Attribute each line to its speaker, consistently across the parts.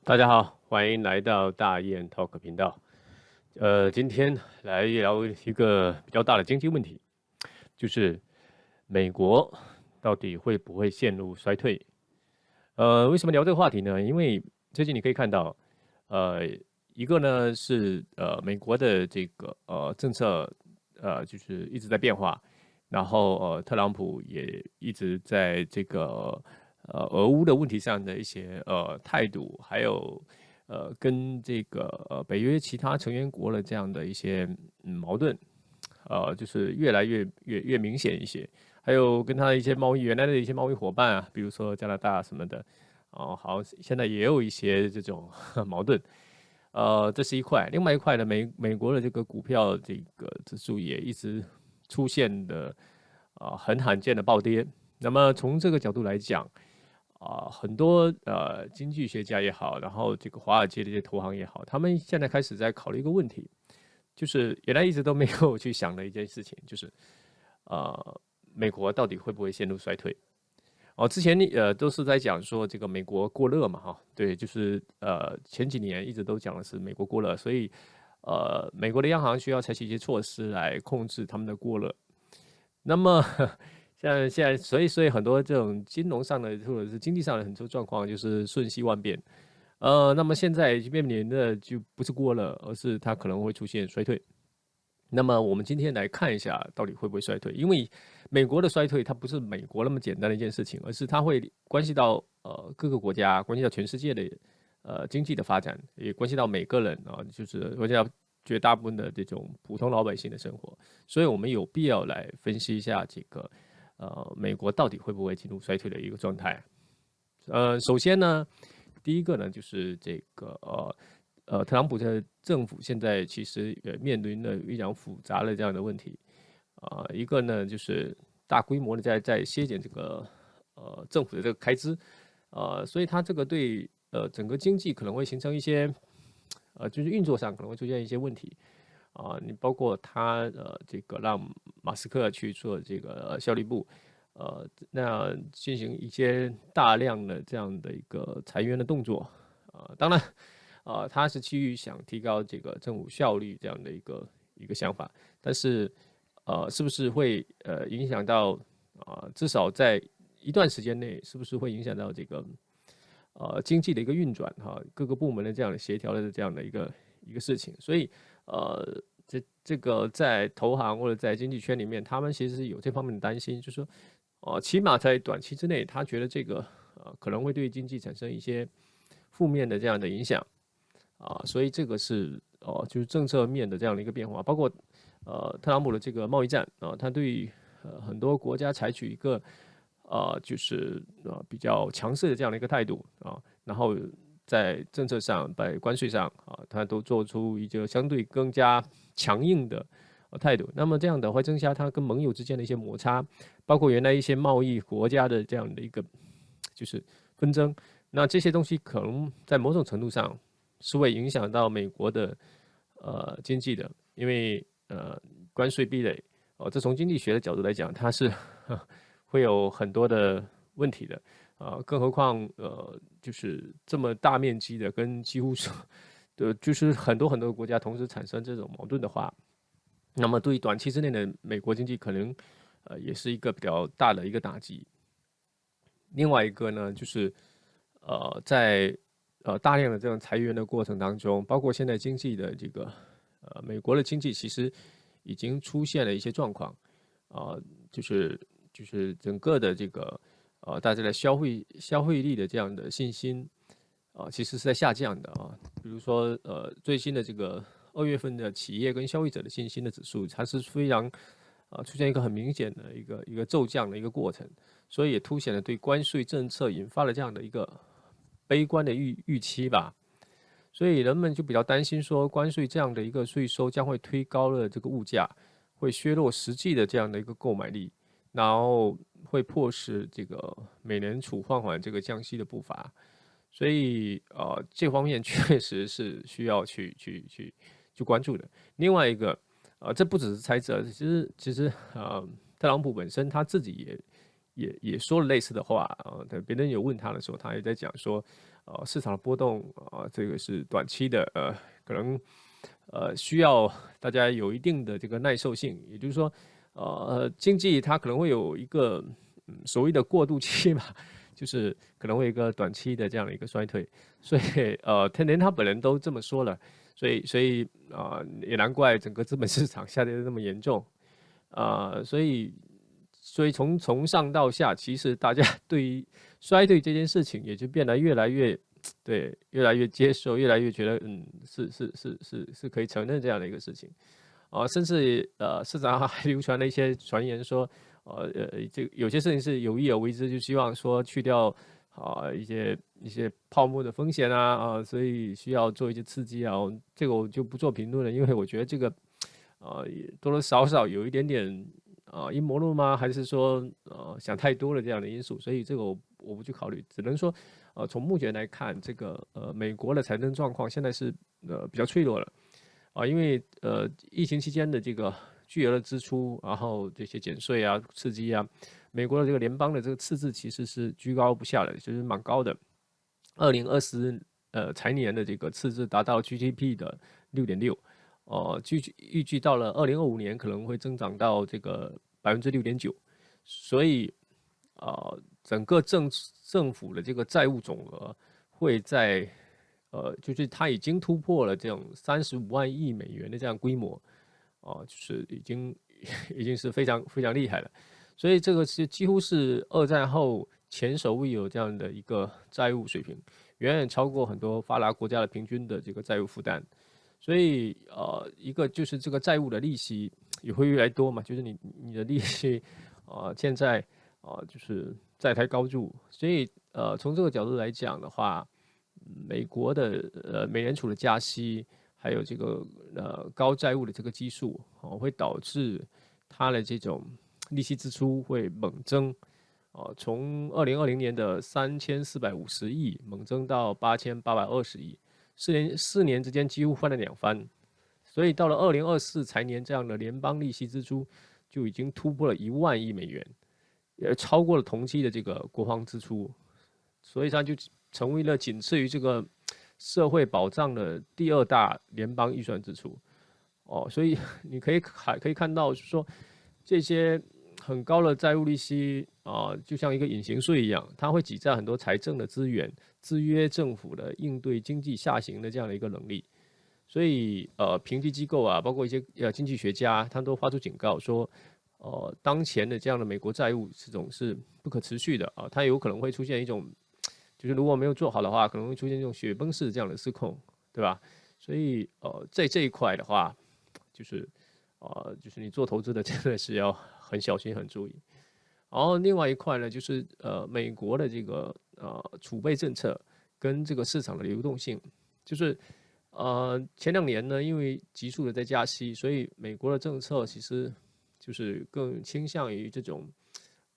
Speaker 1: 大家好，欢迎来到大雁 Talk 频道。今天来聊一个比较大的经济问题，就是美国到底会不会陷入衰退？为什么聊这个话题呢？因为最近你可以看到，呃，一个呢是美国的这个政策就是一直在变化，然后特朗普也一直在这个俄乌的问题上的一些态度，还有跟这个北约其他成员国的这样的一些矛盾，就是越来越明显一些。还有跟他的一些原来的一些贸易伙伴啊，比如说加拿大什么的，哦，好，现在也有一些这种矛盾。这是一块，另外一块呢，美国的这个股票这个指数也一直出现的很罕见的暴跌。那么从这个角度来讲，很多经济学家也好，然后这个华尔街的一些投行也好，他们现在开始在考虑一个问题，就是原来一直都没有去想的一件事情，就是美国到底会不会陷入衰退？哦，之前都是在讲说这个美国过热嘛，哈，对，就是前几年一直都讲的是美国过热，所以美国的央行需要采取一些措施来控制他们的过热。那么像现在，所以很多这种金融上的或者是经济上的很多状况就是瞬息万变。那么现在面临的就不是过热，而是它可能会出现衰退。那么我们今天来看一下，到底会不会衰退？因为美国的衰退，它不是美国那么简单的一件事情，而是它会关系到各个国家，关系到全世界的经济的发展，也关系到每个人啊，就是关系到绝大部分的这种普通老百姓的生活。所以我们有必要来分析一下这个美国到底会不会进入衰退的一个状态。首先呢，第一个呢就是这个特朗普的政府现在其实也面临了非常复杂的这样的问题。一个呢就是大规模的在削减这个政府的这个开支，所以它这个对整个经济可能会形成一些就是运作上可能会出现一些问题。你包括他这个让马斯克去做这个效率部，那进行一些大量的这样的一个裁员的动作。当然，他是基于想提高这个政府效率这样的一个想法，但是是不是会影响到至少在一段时间内，是不是会影响到这个经济的一个运转哈，各个部门的这样的协调的这样的一个事情？所以这个在投行或者在经济圈里面，他们其实是有这方面的担心，就是说起码在短期之内，他觉得这个可能会对经济产生一些负面的这样的影响。所以这个是就是政策面的这样的一个变化，包括特朗普的这个贸易战他对很多国家采取一个就是比较强势的这样的一个态度然后在政策上、在关税上他都做出一个相对更加强硬的态度。那么这样的会增加他跟盟友之间的一些摩擦，包括原来一些贸易国家的这样的一个就是纷争。那这些东西可能在某种程度上是会影响到美国的经济的，因为关税壁垒这从经济学的角度来讲，它是会有很多的问题的更何况就是这么大面积的跟几乎是就是很多很多国家同时产生这种矛盾的话，那么对于短期之内的美国经济可能也是一个比较大的一个打击。另外一个呢，就是在大量的这种裁员的过程当中，包括现在经济的这个美国的经济其实已经出现了一些状况，啊、就是就是整个的这个大家的消费力的这样的信心其实是在下降的比如说最新的这个2月份的企业跟消费者的信心的指数，它是非常出现一个很明显的一个骤降的一个过程，所以也凸显了对关税政策引发了这样的一个悲观的预期吧。所以人们就比较担心说，关税这样的一个税收将会推高了这个物价，会削弱实际的这样的一个购买力，然后会迫使这个美联储放缓这个降息的步伐。所以这方面确实是需要去关注的。另外一个这不只是猜测，其实特朗普本身他自己也说了类似的话别人有问他的时候，他也在讲说市场的波动这个是短期的，可能需要大家有一定的这个耐受性，也就是说，经济它可能会有一个所谓的过渡期吧，就是可能会有一个短期的这样的一个衰退，所以连他本人都这么说了，所以也难怪整个资本市场下跌的那么严重，所以从上到下，其实大家对于衰退这件事情也就变得越来越对，越来越接受，越来越觉得是可以承认这样的一个事情，甚至市场上还流传了一些传言说，这有些事情是有意而为之，就希望说去掉一些泡沫的风险所以需要做一些刺激这个我就不做评论了，因为我觉得这个多多少少有一点点阴谋论吗？还是说想太多了这样的因素？所以这个我不去考虑，只能说从目前来看，这个美国的财政状况现在是比较脆弱了因为疫情期间的这个巨额的支出，然后这些减税刺激美国的这个联邦的这个赤字其实是居高不下的，就是蛮高的。2024财年的这个赤字达到 GDP 的6.6%，预计到了2025年可能会增长到这个6.9%，所以整个政府的这个债务总额会在就是它已经突破了这种35万亿美元的这样规模，就是已经是非常非常厉害了，所以这个是几乎是二战后前所未有这样的一个债务水平，远远超过很多发达国家的平均的这个债务负担。所以一个就是这个债务的利息也会越来越多嘛，就是你的利息现在就是债台高筑，所以从这个角度来讲的话，美国的美联储的加息，还有这个高债务的这个基数会导致它的这种利息支出会猛增。从2020年的3450亿猛增到8820亿，四年之间几乎翻了2番，所以到了2024财年，这样的联邦利息支出就已经突破了1万亿美元，也超过了同期的这个国防支出，所以它就成为了仅次于这个社会保障的第2大联邦预算支出。所以你可以看到说这些很高的债务利息就像一个隐形税一样，它会挤占很多财政的资源，制约政府的应对经济下行的这样的一个能力。所以评级机构包括一些经济学家，他都发出警告说，当前的这样的美国债务这种是不可持续的它有可能会出现一种，就是如果没有做好的话，可能会出现这种雪崩式这样的失控，对吧？所以在这一块的话，就是你做投资的真的是要很小心、很注意。然后另外一块呢，就是美国的这个储备政策跟这个市场的流动性，就是前2年呢，因为急速的在加息，所以美国的政策其实就是更倾向于这种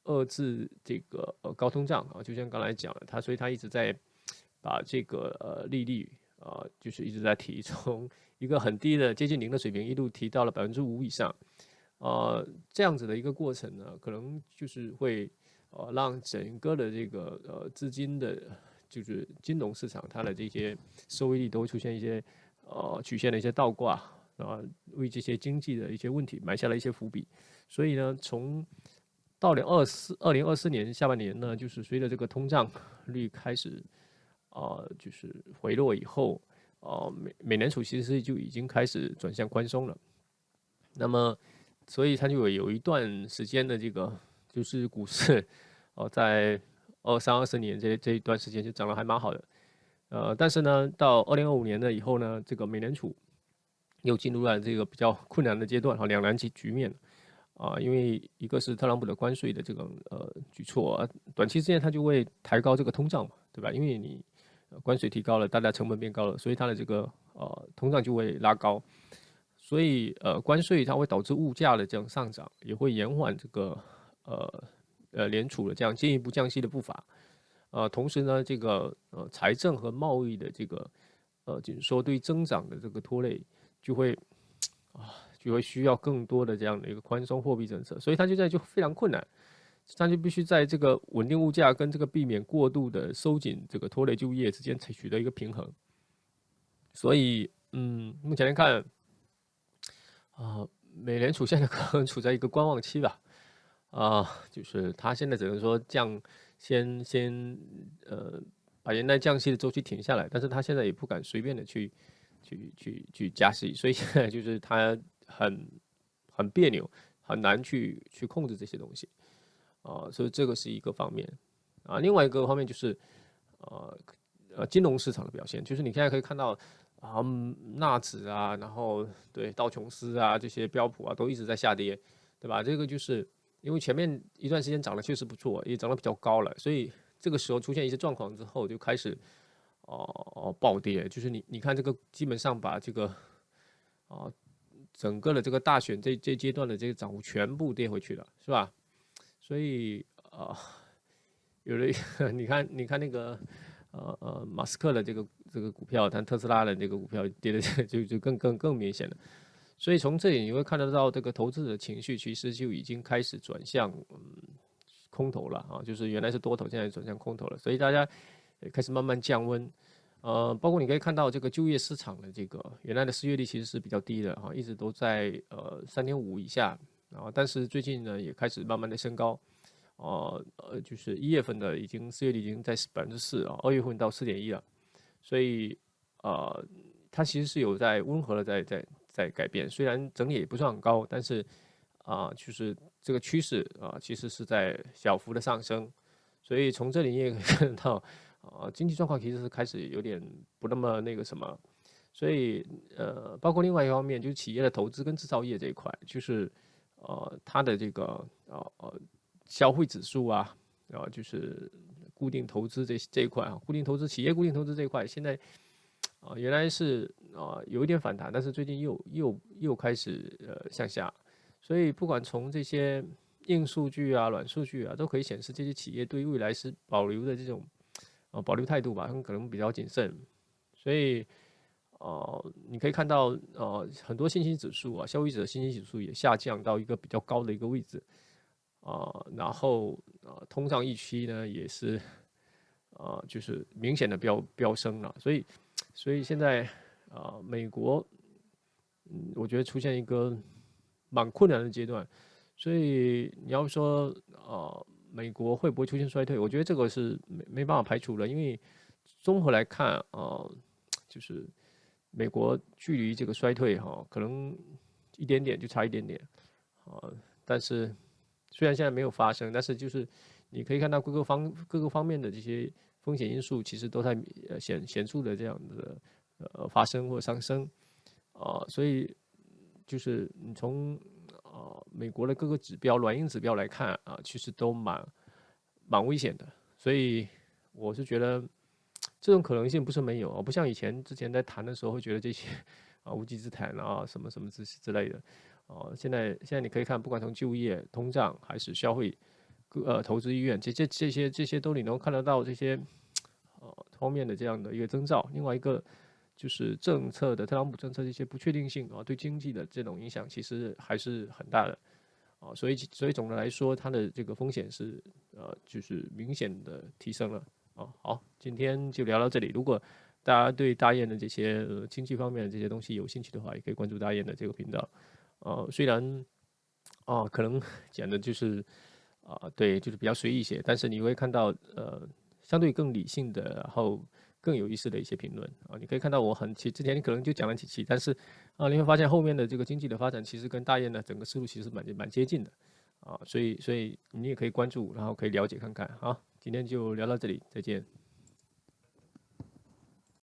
Speaker 1: 遏制这个高通胀就像刚才讲的，所以他一直在把这个利率就是一直在提，从一个很低的接近0的水平，一路提到了5%以上。这样子的一个过程呢，可能就是会让整个的这个资金的，就是金融市场它的这些收益率都会出现一些曲线的一些倒挂为这些经济的一些问题埋下了一些伏笔。所以呢，到2024年下半年呢，就是随着这个通胀率开始就是回落以后，美联储其实就已经开始转向宽松了。那么所以它就有一段时间的这个就是股市在23、24年这一段时间就涨得还蛮好的。但是呢，到2025年了以后呢，这个美联储又进入了这个比较困难的阶段两难局面因为一个是特朗普的关税的这个举措短期之内它就会抬高这个通胀嘛，对吧？因为你关税提高了，大家成本变高了，所以它的这个通胀就会拉高。所以关税它会导致物价的这样上涨，也会延缓这个联储的这样进一步降息的步伐。同时呢，这个财政和贸易的这个紧缩对增长的这个拖累，就会需要更多的这样的一个宽松货币政策，所以它就非常困难。它就必须在这个稳定物价跟这个避免过度的收紧这个拖累就业之间取得一个平衡。所以，目前来看，美联储现在可能处在一个观望期吧，就是它现在只能说先把原来降息的周期停下来，但是它现在也不敢随便的去加息，所以现在就是它很别扭，很难去控制这些东西，所以这个是一个方面，另外一个方面就是金融市场的表现，就是你现在可以看到纳指啊，然后对道琼斯啊这些标普啊都一直在下跌，对吧？这个就是因为前面一段时间涨得确实不错，也涨得比较高了，所以这个时候出现一些状况之后，就开始暴跌。就是你看这个基本上把这个整个的这个大选这阶段的这个涨幅全部跌回去了，是吧？所以有的你看那个马斯克的这个股票，但特斯拉的这个股票跌的就更明显了。所以从这里你会看得到，这个投资者情绪其实就已经开始转向空头了啊，就是原来是多头，现在转向空头了。所以大家也开始慢慢降温。包括你可以看到这个就业市场的这个原来的失业率其实是比较低的哈，一直都在3.5以下，但是最近呢也开始慢慢的升高。就是1月份的失业率已经在4%啊，2月份到4.1了，所以它其实是有在温和的在改变，虽然整体也不算很高，但是就是这个趋势其实是在小幅的上升，所以从这里你也可以看到经济状况其实是开始有点不那么那个什么，所以包括另外一方面就是企业的投资跟制造业这一块，就是它的这个消费指数啊，就是固定投资这一块啊，企业固定投资这一块，现在原来是有一点反弹，但是最近又开始向下，所以不管从这些硬数据啊、软数据啊，都可以显示这些企业对未来是保留的这种保留态度吧，他们可能比较谨慎，所以你可以看到很多信心指数啊，消费者信心指数也下降到一个比较高的一个位置。然后通胀预期呢也是就是明显的飙升了，所以现在美国我觉得出现一个蛮困难的阶段，所以你要说美国会不会出现衰退，我觉得这个是没办法排除的，因为综合来看就是美国距离这个衰退可能一点点就差一点点但是虽然现在没有发生，但是就是你可以看到各个方面的这些风险因素，其实都在显著的这样的发生或上升所以就是你从美国的各个指标、软硬指标来看其实都蛮危险的，所以我是觉得这种可能性不是没有不像之前在谈的时候会觉得这些无稽之谈什么什么之类的。现在你可以看，不管从就业、通胀还是消费、投资意愿，这些都你能看得到这些方面的这样的一个征兆。另外一个就是特朗普政策这些不确定性对经济的这种影响，其实还是很大的所以总的来说，它的这个风险是就是明显的提升了好，今天就聊到这里。如果大家对大雁的这些经济方面的这些东西有兴趣的话，也可以关注大雁的这个频道。虽然可能讲的就是对，就是比较随意一些，但是你会看到相对更理性的，然后更有意思的一些评论你可以看到之前你可能就讲了几期，但是你会发现后面的这个经济的发展其实跟大雁的整个思路其实蛮接近的所以你也可以关注，然后可以了解看看。好，今天就聊到这里，再见。